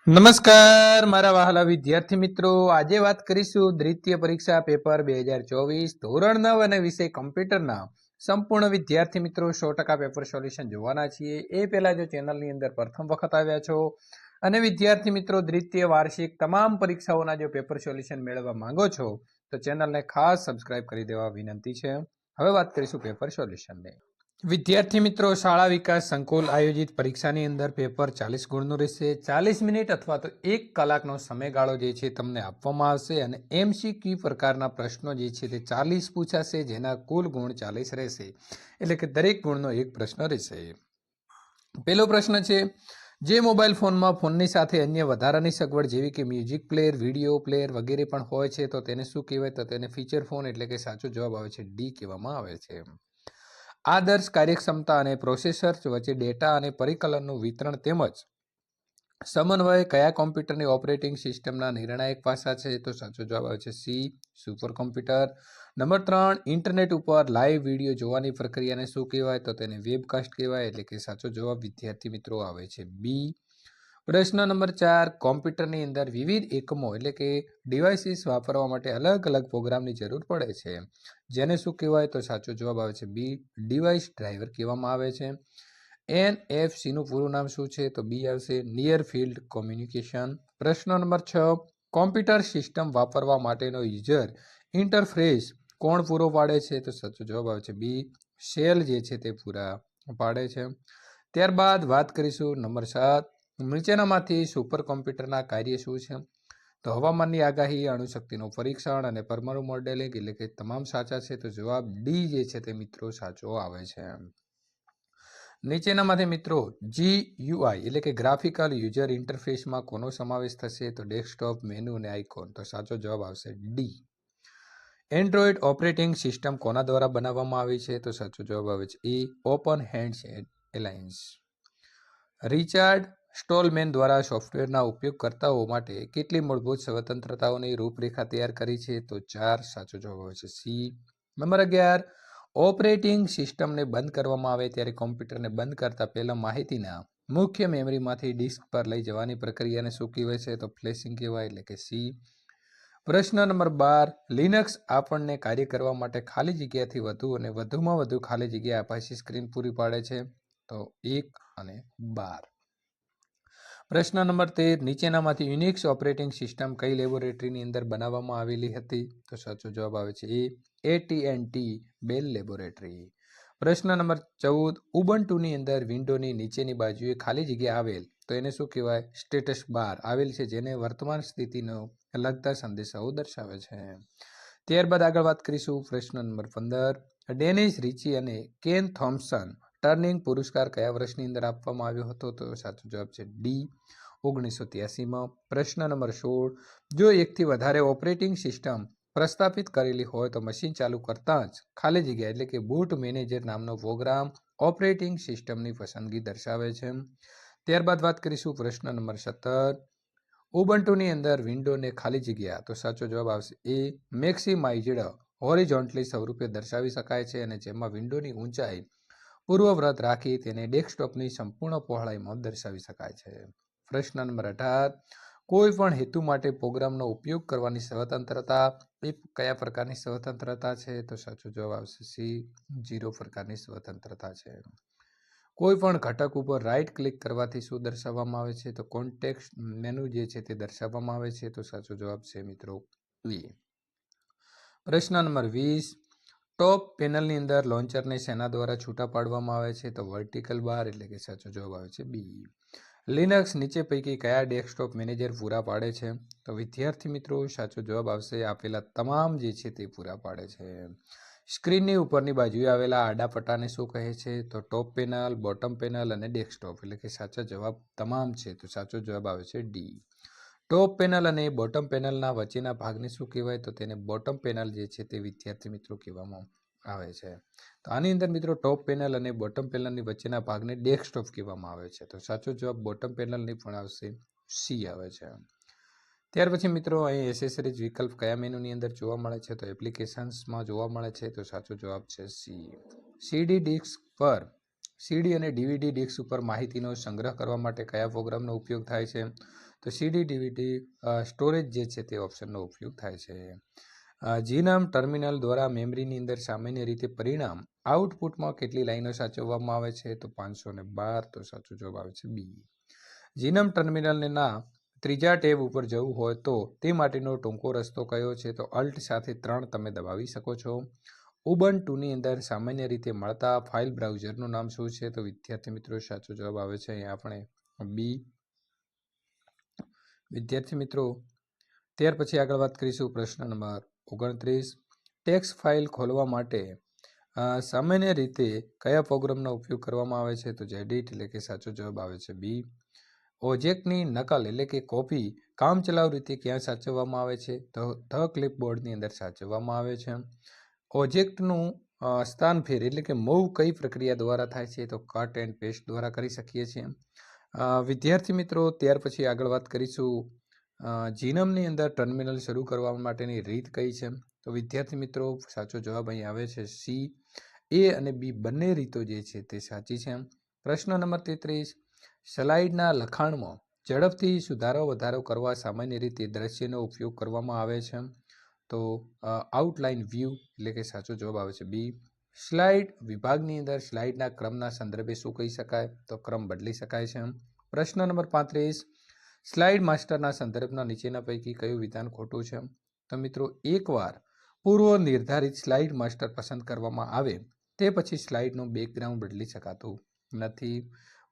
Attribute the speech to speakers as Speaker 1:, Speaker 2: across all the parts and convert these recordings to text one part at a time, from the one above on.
Speaker 1: નમસ્કાર મારા વહાલા વિદ્યાર્થી મિત્રો, આજે વાત કરીશું દ્વિતીય પરીક્ષા પેપર 2024 ધોરણ 9 અને વિષય કમ્પ્યુટરના સંપૂર્ણ વિદ્યાર્થી મિત્રો 100% પેપર સોલ્યુશન જોવાના છીએ। એ પહેલા જો ચેનલની અંદર પ્રથમ વખત આવ્યા છો અને વિદ્યાર્થી મિત્રો દ્વિતીય વાર્ષિક તમામ પરીક્ષાઓના જો પેપર સોલ્યુશન મેળવવા માંગો છો તો ચેનલને ખાસ સબસ્ક્રાઇબ કરી દેવા વિનંતી છે। હવે વાત કરીશું પેપર સોલ્યુશનની। વિદ્યાર્થી મિત્રો, શાળા વિકાસ સંકુલ આયોજિત પરીક્ષાની અંદર પેપર 40 ગુણનું રહેશે। 40 મિનિટ અથવા તો 1 કલાકનો સમયગાળો જે છે તમને આપવામાં આવશે અને MCQ પ્રકારના પ્રશ્નો જે છે તે 40 પૂછાશે, જેના કુલ ગુણ 40 રહેશે, એટલે કે દરેક ગુણનો એક પ્રશ્ન રહેશે। પહેલો પ્રશ્ન છે, જે મોબાઈલ ફોનમાં ફોનની સાથે અન્ય વધારાની સગવડ જેવી કે મ્યુઝિક પ્લેયર, વિડીયો પ્લેયર વગેરે પણ હોય છે તો તેને શું કહેવાય? તો તેને ફીચર ફોન, એટલે કે સાચો જવાબ આવે છે ડી કહેવામાં આવે છે। આદર્શ કાર્યક્ષમતા અને પ્રોસેસર વચ્ચે ડેટા અને પરિકલનનું વિતરણ તેમજ સમન્વય કયા કોમ્પ્યુટરની ઓપરેટિંગ સિસ્ટમના નિર્ણાયક પાસા છે? તો સાચો જવાબ આવે છે C, super computer. Number 3, internet ઉપર લાઈવ વિડીયો જોવાની પ્રક્રિયાને શું કહેવાય? તો તેને વેબકાસ્ટ કહેવાય, એટલે કે સાચો જવાબ વિદ્યાર્થી મિત્રો આવે છે બી। પ્રશ્ન નંબર 4, કોમ્પ્યુટરની અંદર વિવિધ એકમો એટલે કે ડિવાઇસીસ વાપરવા માટે અલગ અલગ પ્રોગ્રામની જરૂર પડે છે, જેને શું કહેવાય? તો સાચો જવાબ આવે છે બી, ડિવાઇસ ડ્રાઈવર કહેવામાં આવે છે। NFC નું પૂરું નામ શું છે? તો બી આવશે, નિયર ફિલ્ડ કોમ્યુનિકેશન। પ્રશ્ન નંબર 6, કોમ્પ્યુટર સિસ્ટમ વાપરવા માટેનો યુઝર ઇન્ટરફેસ કોણ પૂરો પાડે છે? તો સાચો જવાબ આવે છે બી, સેલ જે છે તે પૂરા પાડે છે। ત્યારબાદ વાત કરીશું નંબર 7, નીચેનામાંથી સુપર કોમ્પ્યુટરના કાર્ય શું છે? તો હવામાનની આગાહી, અણુશક્તિનું પરીક્ષણ અને પરમાણુ મોડેલિંગ, એટલે કે તમામ સાચા છે, તો જવાબ ડી જે છે તે મિત્રો સાચો આવે છે। નીચેનામાંથી મિત્રો GUI એટલે કે ગ્રાફિકલ યુઝર ઇન્ટરફેસમાં કોનો સમાવેશ થશે? તો ડેસ્કટોપ, મેનુ અને આઇકોન, તો સાચો જવાબ આવશે ડી। એન્ડ્રોઇડ ઓપરેટિંગ સિસ્ટમ કોના દ્વારા બનાવવામાં આવી છે? તો સાચો જવાબ આવે છે એ, ઓપન હેન્ડ્સ એલાયન્સ। રિચાર્ડ સ્ટોલમેન દ્વારા સોફ્ટવેરના ઉપયોગકર્તાઓ માટે કેટલી મૂળભૂત સ્વતંત્રતાઓની રૂપરેખા તૈયાર કરી છે? તો 4, સાચો જવાબ આવે છે સી। નંબર 11, ઓપરેટિંગ સિસ્ટમને બંધ કરવામાં આવે ત્યારે કોમ્પ્યુટરને બંધ કરતા પહેલા માહિતીના મુખ્ય મેમરીમાંથી ડિસ્ક પર લઈ જવાની પ્રક્રિયાને શું કહેવાય છે? તો ફ્લેશિંગ કહેવાય, એટલે કે સી। પ્રશ્ન નંબર 12, લિનક્સ આપણને કાર્ય કરવા માટે ખાલી જગ્યાથી વધુ અને વધુમાં વધુ ખાલી જગ્યા આભાસી સ્ક્રીન પૂરી પાડે છે? તો 1 અને 12। પ્રશ્ન નંબર 13, નીચેનામાંથી યુનિક્સ ઓપરેટિંગ સિસ્ટમ કઈ લેબોરેટરીની અંદર બનાવવામાં આવેલી હતી? તો સાચો જવાબ આવે છે એ, AT&T બેલ લેબોરેટરી। પ્રશ્ન નંબર 14, ઉબુન્ટુની અંદર વિન્ડોની નીચેની બાજુએ ખાલી જગ્યા આવેલ તો એને શું કહેવાય? સ્ટેટસ બાર આવેલ છે, જેને વર્તમાન સ્થિતિનો લગતા સંદેશાઓ દર્શાવે છે। ત્યારબાદ આગળ વાત કરીશું પ્રશ્ન નંબર 15, ડેનિસ રિચી અને કેન થોમ્પસન ટર્નિંગ પુરસ્કાર કયા વર્ષની અંદર આપવામાં આવ્યો હતો? તો સાચો જવાબ છે ડી, 1983માં। પ્રશ્ન નંબર 16, જો એકથી વધારે ઓપરેટિંગ સિસ્ટમ પ્રસ્થાપિત કરેલી હોય તો મશીન ચાલુ કરતાં જ ખાલી જગ્યા એટલે કે બૂટ મેનેજર નામનો પ્રોગ્રામ ઓપરેટિંગ સિસ્ટમની પસંદગી દર્શાવે છે। ત્યારબાદ વાત કરીશું પ્રશ્ન નંબર 17, ઉબુન્ટુની અંદર વિન્ડોને ખાલી જગ્યા, તો સાચો જવાબ આવશે એ, મેક્સિમાઇઝ્ડ હોરિઝોન્ટલી સ્વરૂપે દર્શાવી શકાય છે અને જેમાં વિન્ડોની ઊંચાઈ પૂર્વવ્રત રાખી તેને ડેસ્કટોપની સંપૂર્ણ પહોળાઈમાં દર્શાવી શકાય છે। પ્રશ્ન નંબર 18, કોઈ પણ હેતુ માટે પ્રોગ્રામનો ઉપયોગ કરવાની સ્વતંત્રતા એ કયા પ્રકારની સ્વતંત્રતા છે? તો સાચો જવાબ આવશે સી, 0 પ્રકારની સ્વતંત્રતા છે। કોઈ પણ ઘટક ઉપર રાઇટ ક્લિક કરવાથી શું દર્શાવવામાં આવે છે? તો કોન્ટેક્સ્ટ મેનુ જે છે તે દર્શાવવામાં આવે છે, તો સાચો જવાબ છે મિત્રો એ। પ્રશ્ન નંબર 20, ટોપ પેનલની અંદર લોન્ચરને શેના દ્વારા છૂટા પાડવામાં આવે છે? તો વર્ટિકલ બાર, એટલે કે સાચો જવાબ આવે છે બી। લિનક્સ નીચે પૈકી કયા ડેસ્કટોપ મેનેજર પૂરા પાડે છે? તો વિદ્યાર્થી મિત્રો સાચો જવાબ આવશે આપેલા તમામ જે છે તે પૂરા પાડે છે। સ્ક્રીનની ઉપરની બાજુએ આવેલા આડા પટ્ટાને શું કહે છે? તો ટોપ પેનલ, બોટમ પેનલ અને ડેસ્કટોપ, એટલે કે સાચા જવાબ તમામ છે, તો સાચો જવાબ આવે છે ડી। ટોપ પેનલ અને બોટમ પેનલના વચ્ચેના ભાગને શું કહેવાય? તો તેને બોટમ પેનલ જે છે તે વિદ્યાર્થી મિત્રો કહેવામાં આવે છે। તો આની અંદર મિત્રો ટોપ પેનલ અને બોટમ પેનલની વચ્ચેના ભાગને ડેસ્કટોપ કહેવામાં આવે છે, તો સાચો જવાબ બોટમ પેનલની પણ આવશે, સી આવે છે। ત્યાર પછી મિત્રો અહીં એસેસરીઝ વિકલ્પ કયા મેનુની અંદર જોવા મળે છે? તો એપ્લિકેશન્સમાં જોવા મળે છે, તો સાચો જવાબ છે સી। સીડી ડિસ્ક પર સીડી અને ડીવીડી ડિસ્ક ઉપર માહિતીનો સંગ્રહ કરવા માટે કયા પ્રોગ્રામનો ઉપયોગ થાય છે? તો સીડી ડીવીડી સ્ટોરેજ જે છે તે ઓપ્શનનો ઉપયોગ થાય છે. જીનમ ટર્મિનલ દ્વારા મેમરીની અંદર સામાન્ય રીતે પરિણામ આઉટપુટમાં કેટલી લાઈનો સાચવવામાં આવે છે? તો 512. તો સાચો જવાબ આવે છે બી. જીનમ ટર્મિનલના ત્રીજા ટેબ ઉપર જવું હોય તો તે માટેનો ટૂંકો રસ્તો કયો છે? તો અલ્ટ સાથે 3 તમે દબાવી શકો છો. ઉબુન્ટુની અંદર સામાન્ય રીતે મળતા ફાઇલ બ્રાઉઝરનું નામ શું છે? તો વિદ્યાર્થી મિત્રો સાચો જવાબ આવે છે અહીંયા આપણે બી. વિદ્યાર્થી મિત્રો ત્યાર પછી આગળ વાત કરીશું પ્રશ્ન નંબર 29. ટેક્સ્ટ ફાઇલ ખોલવા માટે સામાન્ય રીતે કયા પ્રોગ્રામનો ઉપયોગ કરવામાં આવે છે? તો જેડિટ એટલે કે સાચો જવાબ આવે છે બી. ઓબ્જેક્ટની નકલ એટલે કે કોપી કામચલાઉ રીતે ક્યાં સાચવવામાં આવે છે? તો ધ ક્લિપબોર્ડની અંદર સાચવવામાં આવે છે. ઓબ્જેક્ટનું સ્થાન ફેર એટલે કે મૂવ કઈ પ્રક્રિયા દ્વારા થાય છે? તો કટ એન્ડ પેસ્ટ દ્વારા કરી શકીએ છીએ. વિદ્યાર્થી મિત્રો ત્યાર પછી આગળ વાત કરીશું જીનમની અંદર ટર્મિનલ શરૂ કરવા માટેની રીત કઈ છે? તો વિદ્યાર્થી મિત્રો સાચો જવાબ અહીં આવે છે સી. એ અને બી બંને રીતો જે છે તે સાચી છે. પ્રશ્ન નંબર 33. સ્લાઇડના લખાણમાં ઝડપથી સુધારો વધારો કરવા સામાન્ય રીતે દ્રશ્યનો ઉપયોગ કરવામાં આવે છે. તો આઉટલાઇન વ્યૂ એટલે કે સાચો જવાબ આવે છે બી. સ્લાઇડ વિભાગની અંદર સ્લાઇડના ક્રમના સંદર્ભે શું કહી શકાય? તો ક્રમ બદલી શકાય છે. પ્રશ્ન નંબર 35. સ્લાઇડ માસ્ટરના સંદર્ભના નીચેના પૈકી કયું વિધાન ખોટું છે? તો મિત્રો એકવાર પૂર્વ નિર્ધારિત સ્લાઇડ માસ્ટર પસંદ કરવામાં આવે તે પછી સ્લાઇડનું બેકગ્રાઉન્ડ બદલી શકાતું નથી.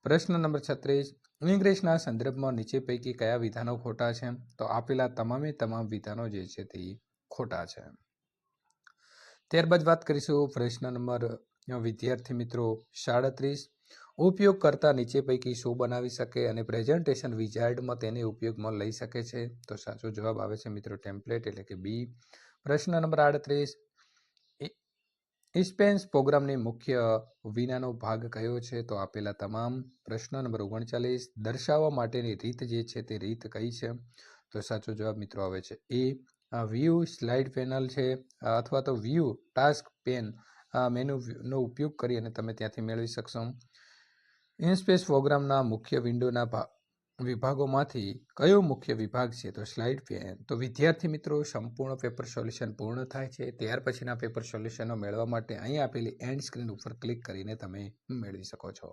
Speaker 1: પ્રશ્ન નંબર 36. ઇંગ્રેસના સંદર્ભમાં નીચે પૈકી કયા વિધાનો ખોટા છે? તો આપેલા તમામે તમામ વિધાનો જે છે તે ખોટા છે. ત્યારબાદ વાત કરીશું પ્રશ્ન નંબર વિદ્યાર્થી મિત્રો 37. ઉપયોગ કરતા નીચે પૈકી શું બનાવી શકે અને પ્રેઝન્ટેશન વિઝાર્ડમાં તેને ઉપયોગમાં લઈ શકે છે? તો સાચો જવાબ આવે છે મિત્રો ટેમ્પલેટ એટલે કે બી. પ્રશ્ન નંબર 38. ઇસ્પેન્સ પ્રોગ્રામની મુખ્ય વિનાનો ભાગ કયો છે? તો આપેલા તમામ. પ્રશ્ન નંબર 39. દર્શાવવા માટેની રીત જે છે તે રીત કઈ છે? તો સાચો જવાબ મિત્રો આવે છે એ. વ્યૂ સ્લાઇડ પેનલ છે અથવા તો વ્યૂ ટાસ્ક પેન મેનુનો ઉપયોગ કરી અને તમે ત્યાંથી મેળવી શકશો. ઇન્સ્પેસ પ્રોગ્રામના મુખ્ય વિન્ડોના વિભાગોમાંથી કયો મુખ્ય વિભાગ છે? તો સ્લાઇડ પેન. તો વિદ્યાર્થી મિત્રો સંપૂર્ણ પેપર સોલ્યુશન પૂર્ણ થાય છે ત્યાર પછીના પેપર સોલ્યુશનો મેળવવા માટે અહીં આપેલી એન્ડ સ્ક્રીન ઉપર ક્લિક કરીને તમે મેળવી શકો છો.